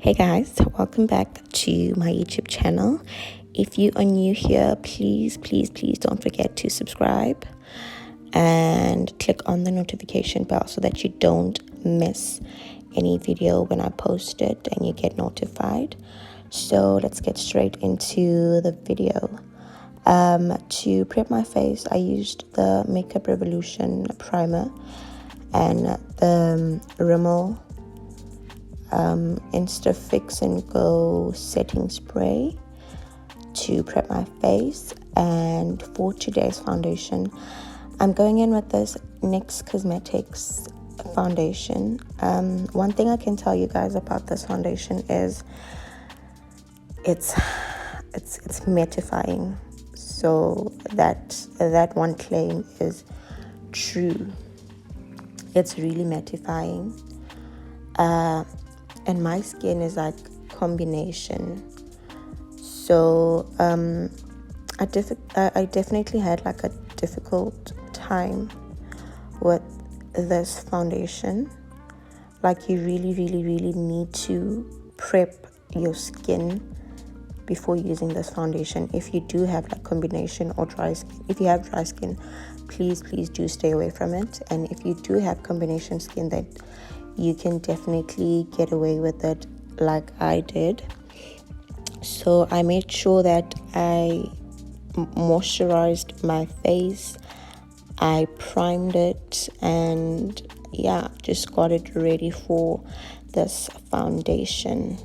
Hey guys, welcome back to my YouTube channel. If you are new here, please don't forget to subscribe and click on the notification bell so that you don't miss any video when I post it and you get notified. So let's get straight into the video. To prep my face, I used the Makeup Revolution primer and the Rimmel Insta Fix and Go setting spray to prep my face. And for today's foundation, I'm going in with this NYX Cosmetics foundation. One thing I can tell you guys about this foundation is it's mattifying. So that one claim is true. It's really mattifying. And my skin is like combination. So I definitely had like a difficult time with this foundation. Like you really need to prep your skin before using this foundation. If you do have like combination or dry skin, if you have dry skin, please do stay away from it. And if you do have combination skin, then you can definitely get away with it like I did. So I made sure that I moisturized my face, I primed it, and yeah, just got it ready for this foundation.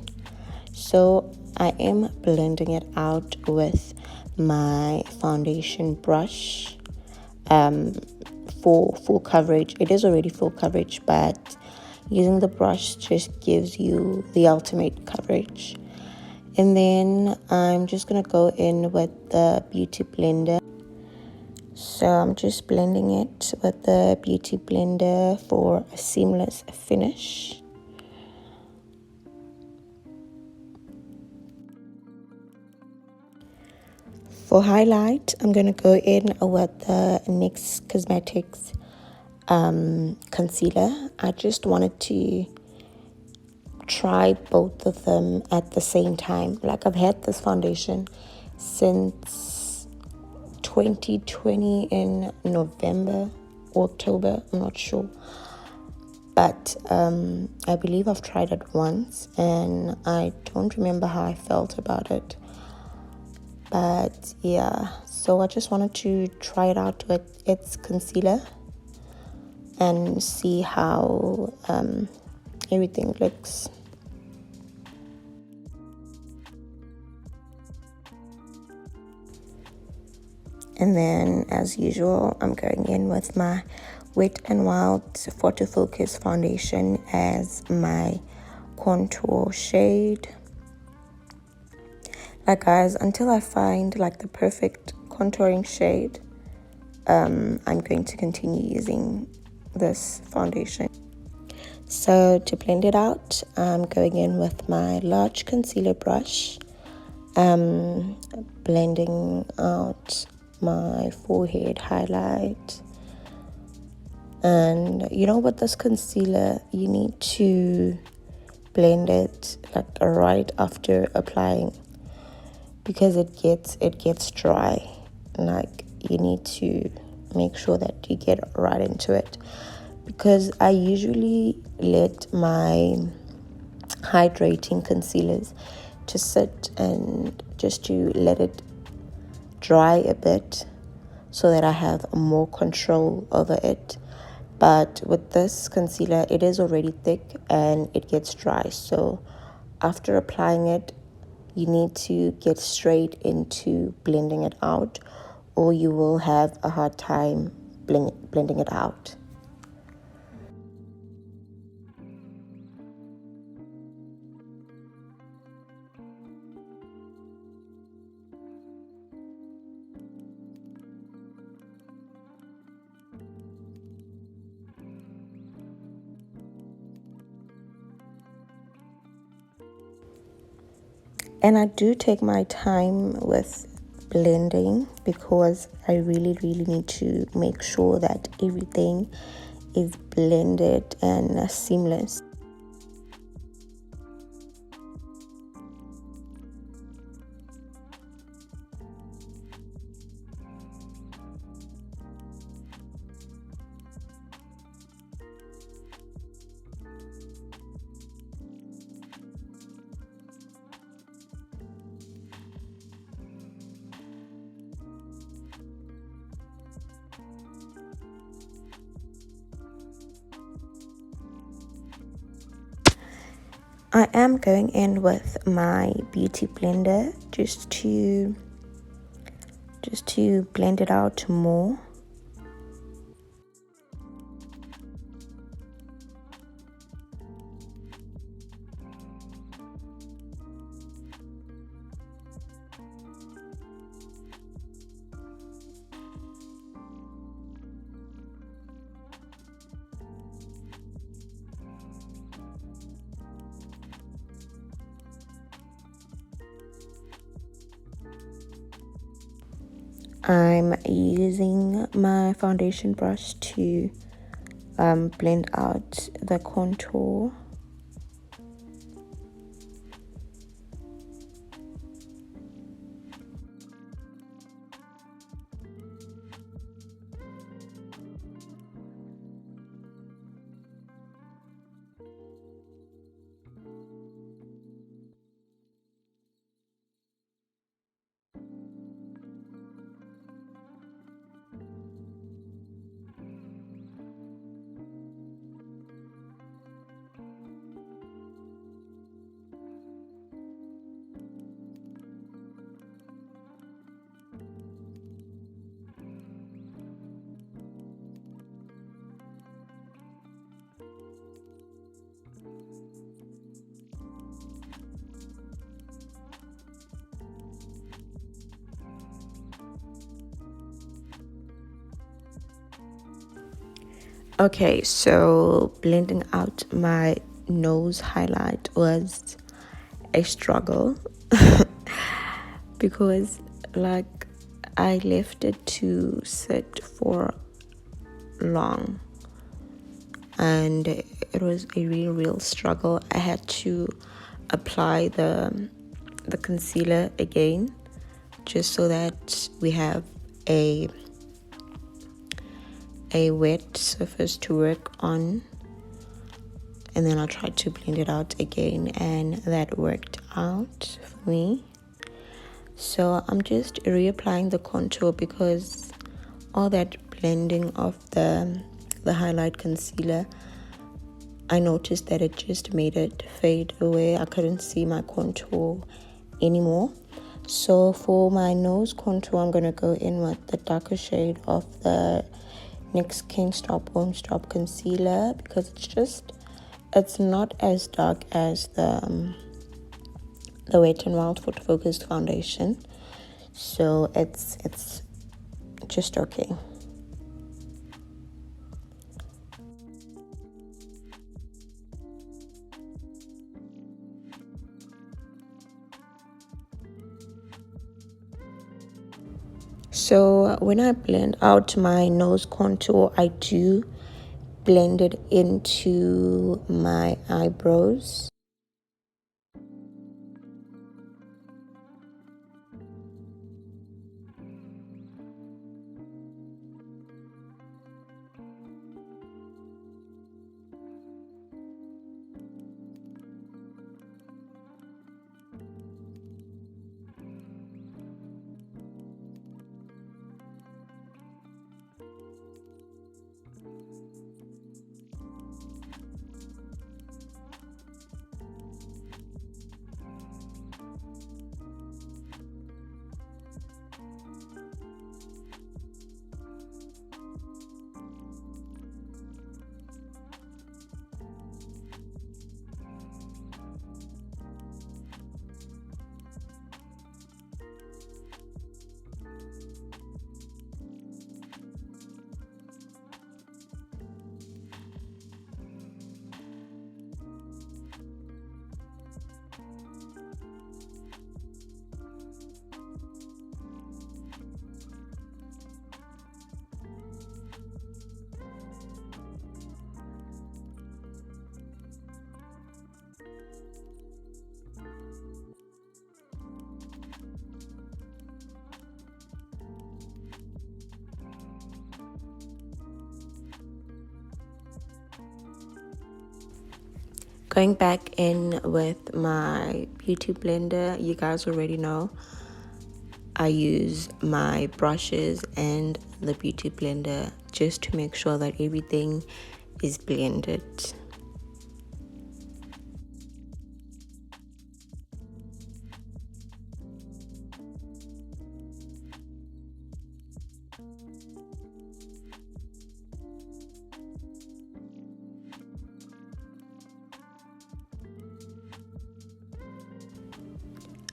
So I am blending it out with my foundation brush for full coverage. It is already full coverage, but using the brush just gives you the ultimate coverage. And then I'm just going to go in with the beauty blender. So I'm just blending it with the beauty blender for a seamless finish. For highlight, I'm going to go in with the NYX Cosmetics concealer. I just wanted to try both of them at the same time. Like I've had this foundation since 2020 in November or October, I'm not sure, but I believe I've tried it once and I don't remember how I felt about it. But yeah, so I just wanted to try it out with its concealer and see how everything looks. And then, as usual, I'm going in with my Wet n Wild Photo Focus foundation as my contour shade. Like guys, until I find like the perfect contouring shade, I'm going to continue using this foundation. So to blend it out, I'm going in with my large concealer brush, blending out my forehead highlight. And you know, with this concealer, you need to blend it like right after applying, because it gets dry. Like you need to make sure that you get right into it, because I usually let my hydrating concealers to sit and just to let it dry a bit so that I have more control over it. But with this concealer, it is already thick and it gets dry. So after applying it, you need to get straight into blending it out, or you will have a hard time blending it out. And I do take my time with blending because I really need to make sure that everything is blended and seamless. I am going in with my beauty blender just to blend it out more. I'm using my foundation brush to blend out the contour. Okay, so blending out my nose highlight was a struggle because like I left it to sit for long and it was a real struggle. I had to apply the concealer again just so that we have a wet surface to work on, and then I tried to blend it out again and that worked out for me. So I'm just reapplying the contour because all that blending of the highlight concealer, I noticed that it just made it fade away. I couldn't see my contour anymore. So for my nose contour, I'm going to go in with the darker shade of the NYX Can't Stop Won't Stop concealer because it's not as dark as the Wet n Wild Photo Focused foundation, so it's just okay. So when I blend out my nose contour, I do blend it into my eyebrows. Going back in with my beauty blender, you guys already know I use my brushes and the beauty blender just to make sure that everything is blended.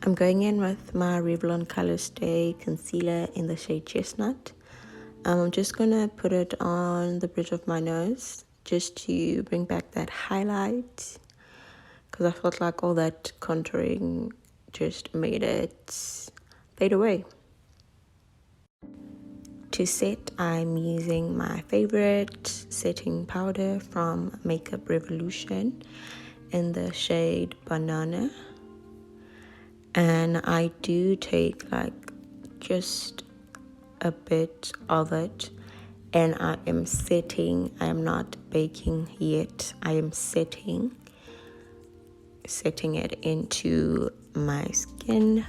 I'm going in with my Revlon Color Stay Concealer in the shade Chestnut. I'm just going to put it on the bridge of my nose just to bring back that highlight, because I felt like all that contouring just made it fade away. To set, I'm using my favorite setting powder from Makeup Revolution in the shade Banana. And I do take like just a bit of it, and I am setting. I am not baking yet. I am setting it into my skin.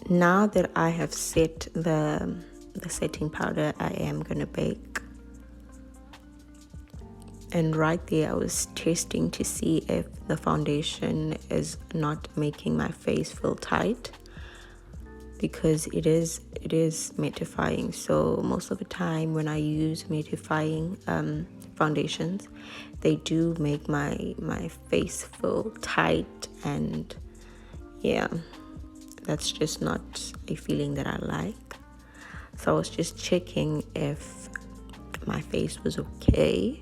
Now that I have set the setting powder, I am gonna bake. And right there I was testing to see if the foundation is not making my face feel tight, because it is mattifying. So most of the time when I use mattifying foundations, they do make my face feel tight, and yeah, that's just not a feeling that I like. So I was just checking if my face was okay.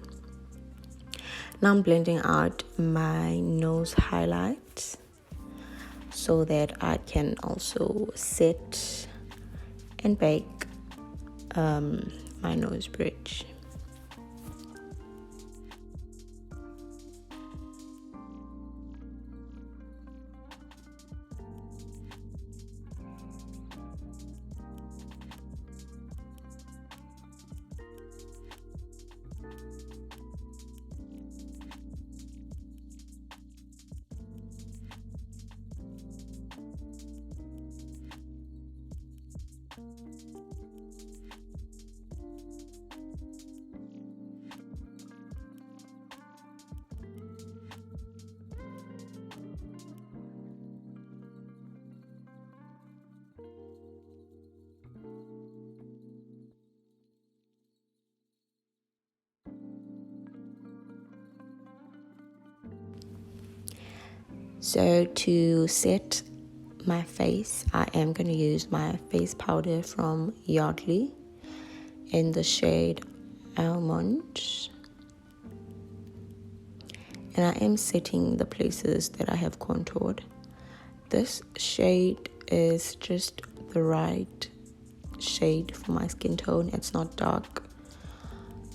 Now I'm blending out my nose highlights so that I can also set and bake my nose bridge. So to set my face, I am going to use my face powder from Yardley in the shade Almond. And I am setting the places that I have contoured. This shade is just the right shade for my skin tone. It's not dark.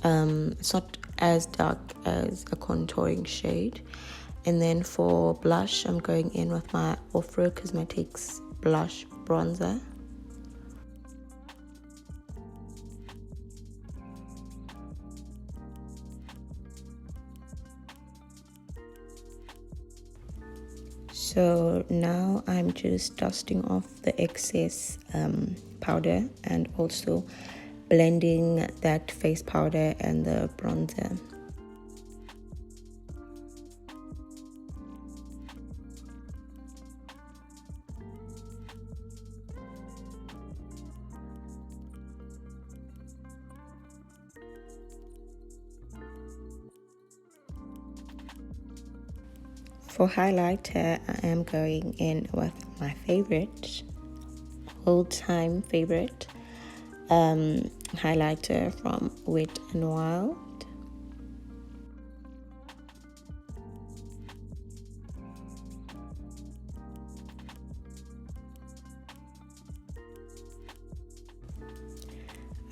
It's not as dark as a contouring shade. And then for blush, I'm going in with my Ofra Cosmetics blush bronzer. So now I'm just dusting off the excess powder, and also blending that face powder and the bronzer. For highlighter, I am going in with my favorite, old-time favorite highlighter from Wet n Wild.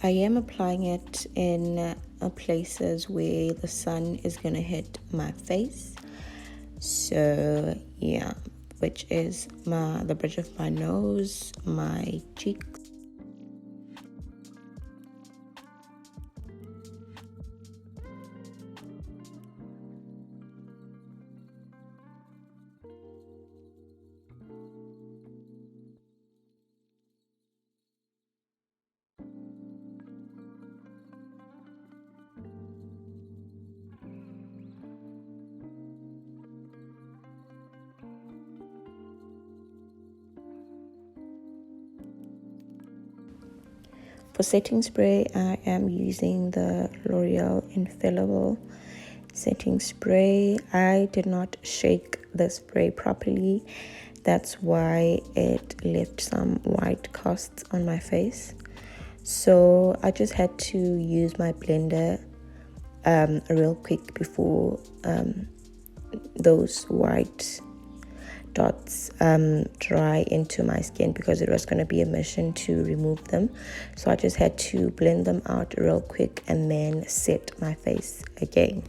I am applying it in places where the sun is going to hit my face. So yeah, which is the bridge of my nose, my cheeks. for setting spray, I am using the L'Oreal Infallible setting spray. I did not shake the spray properly. That's why it left some white casts on my face. So I just had to use my blender real quick before those white dots dry into my skin, because it was going to be a mission to remove them. So I just had to blend them out real quick and then set my face again.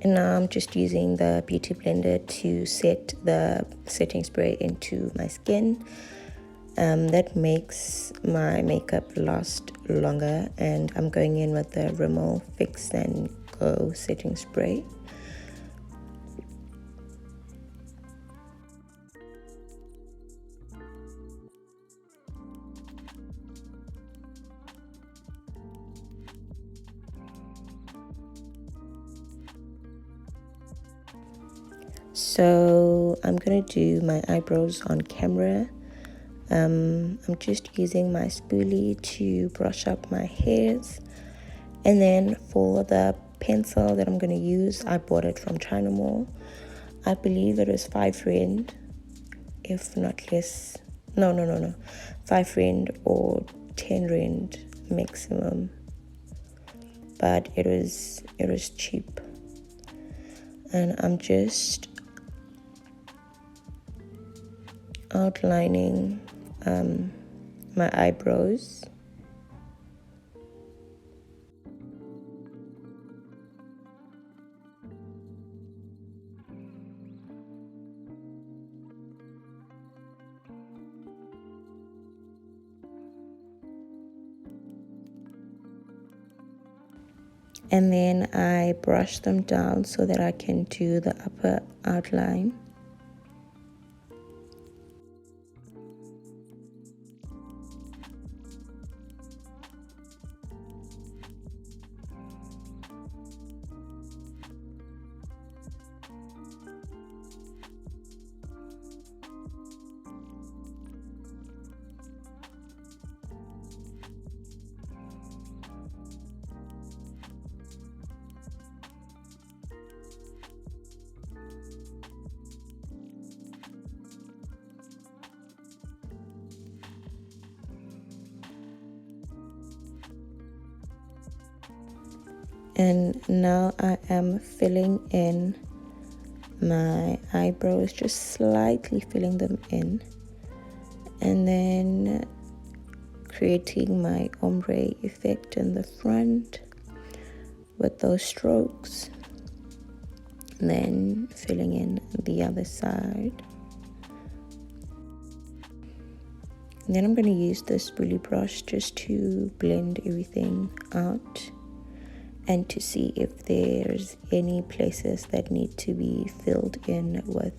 And now I'm just using the beauty blender to set the setting spray into my skin. That makes my makeup last longer, and I'm going in with the Rimmel Fix and Go setting spray. So I'm gonna do my eyebrows on camera. I'm just using my spoolie to brush up my hairs, and then for the pencil that I'm going to use, I bought it from China Mall. I believe it was 5 rand, if not less. No, 5 rand or 10 rand maximum, but it was cheap. And I'm just outlining my eyebrows. And then I brush them down so that I can do the upper outline. And now I am filling in my eyebrows, just slightly filling them in, and then creating my ombre effect in the front with those strokes, and then filling in the other side. And then I'm going to use the spoolie brush just to blend everything out and to see if there's any places that need to be filled in with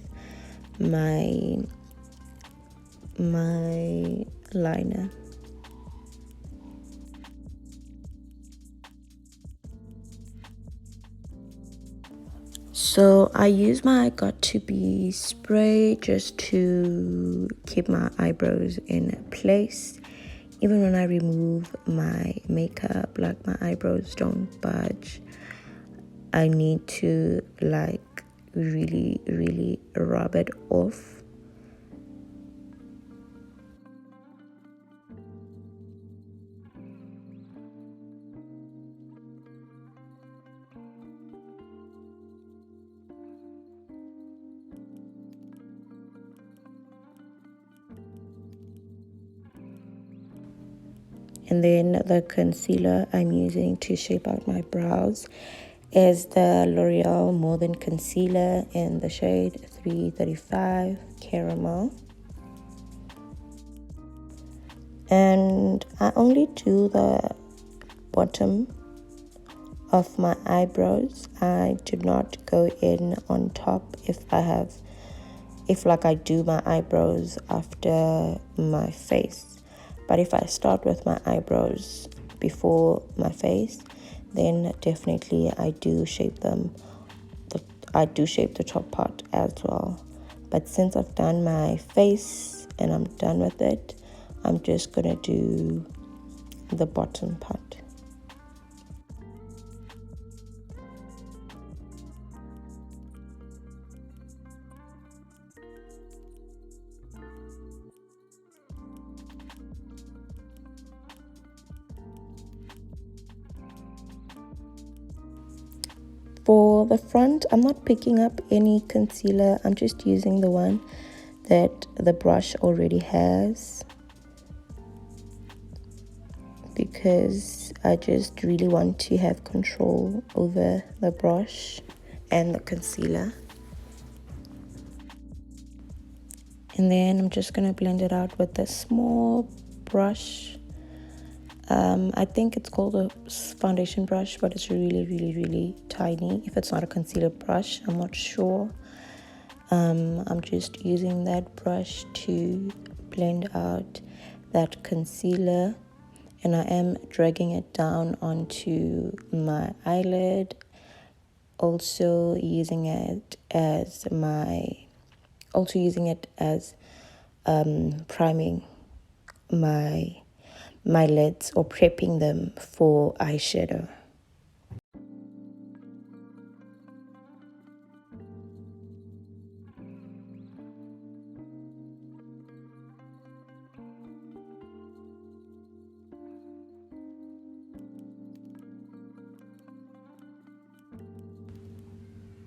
my liner. So I use my Got To Be spray just to keep my eyebrows in place. Even when I remove my makeup, like my eyebrows don't budge. I need to like really rub it off. And then the concealer I'm using to shape out my brows is the L'Oreal More Than Concealer in the shade 335 Caramel. And I only do the bottom of my eyebrows. I do not go in on top if I do my eyebrows after my face. But if I start with my eyebrows before my face, then definitely I do shape them. I do shape the top part as well. But since I've done my face and I'm done with it, I'm just gonna do the bottom part. For the front, I'm not picking up any concealer. I'm just using the one that the brush already has, because I just really want to have control over the brush and the concealer. And then I'm just going to blend it out with a small brush. I think it's called a foundation brush, but it's really, really, really tiny. If it's not a concealer brush, I'm not sure. I'm just using that brush to blend out that concealer, and I am dragging it down onto my eyelid, also using it as priming my lids, or prepping them for eyeshadow.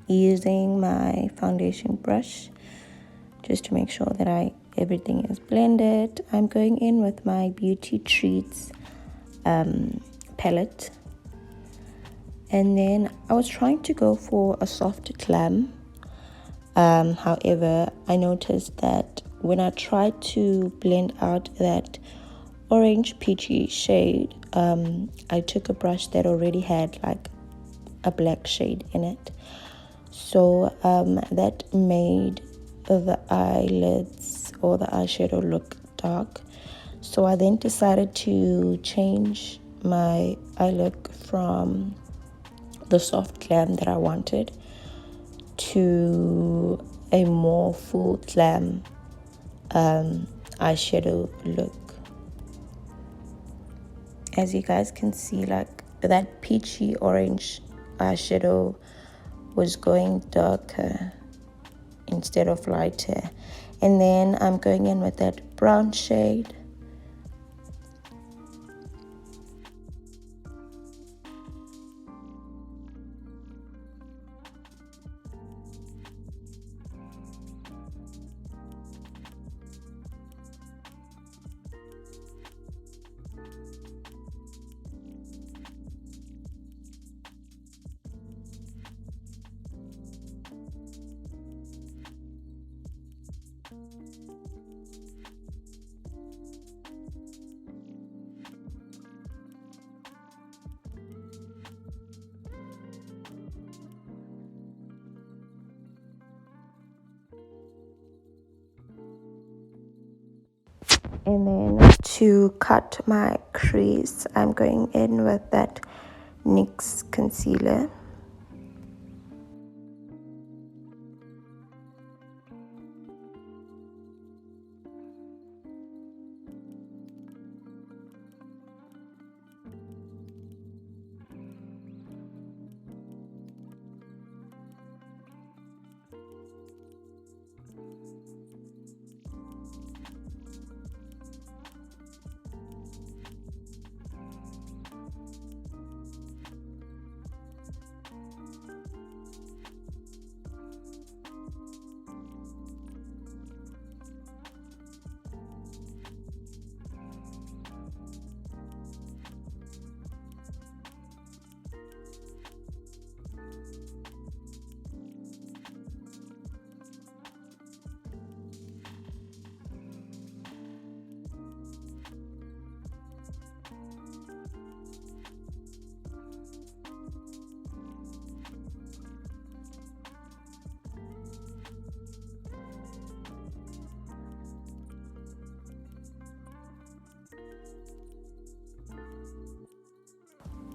Using my foundation brush just to make sure that everything is blended, I'm going in with my Beauty Treats palette. And then I was trying to go for a soft glam. However, I noticed that when I tried to blend out that orange peachy shade, I took a brush that already had like a black shade in it. So that made the eyelids or the eyeshadow look dark. So I then decided to change my eye look from the soft glam that I wanted to a more full glam eyeshadow look. As you guys can see, like that peachy orange eyeshadow was going darker instead of lighter. And then I'm going in with that brown shade. And then to cut my crease, I'm going in with that NYX concealer.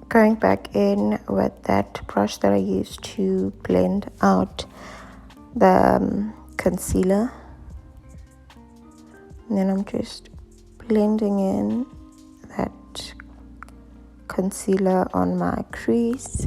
Going back in with that brush that I used to blend out the concealer. And then I'm just blending in that concealer on my crease.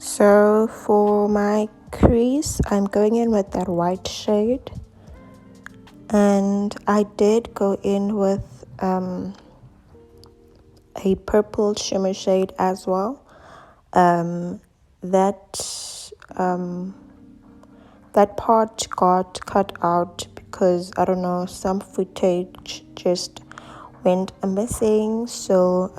So for my crease, I'm going in with that white shade, and I did go in with a purple shimmer shade as well. That that part got cut out because I don't know, some footage just went missing, so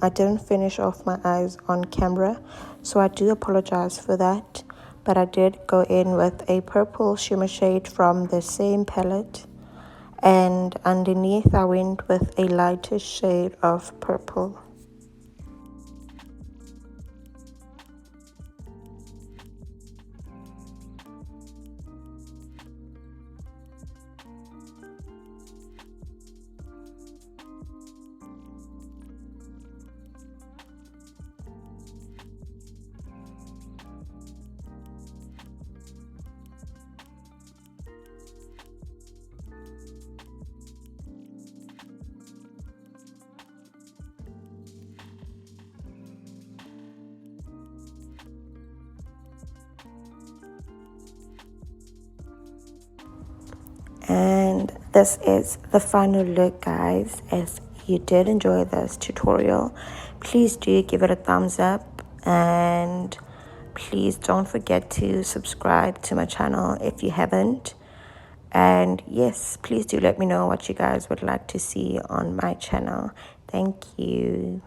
I didn't finish off my eyes on camera, so I do apologize for that. But I did go in with a purple shimmer shade from the same palette, and underneath I went with a lighter shade of purple. And this is the final look, guys. If you did enjoy this tutorial, please do give it a thumbs up, and please don't forget to subscribe to my channel if you haven't. And yes, please do let me know what you guys would like to see on my channel. Thank you.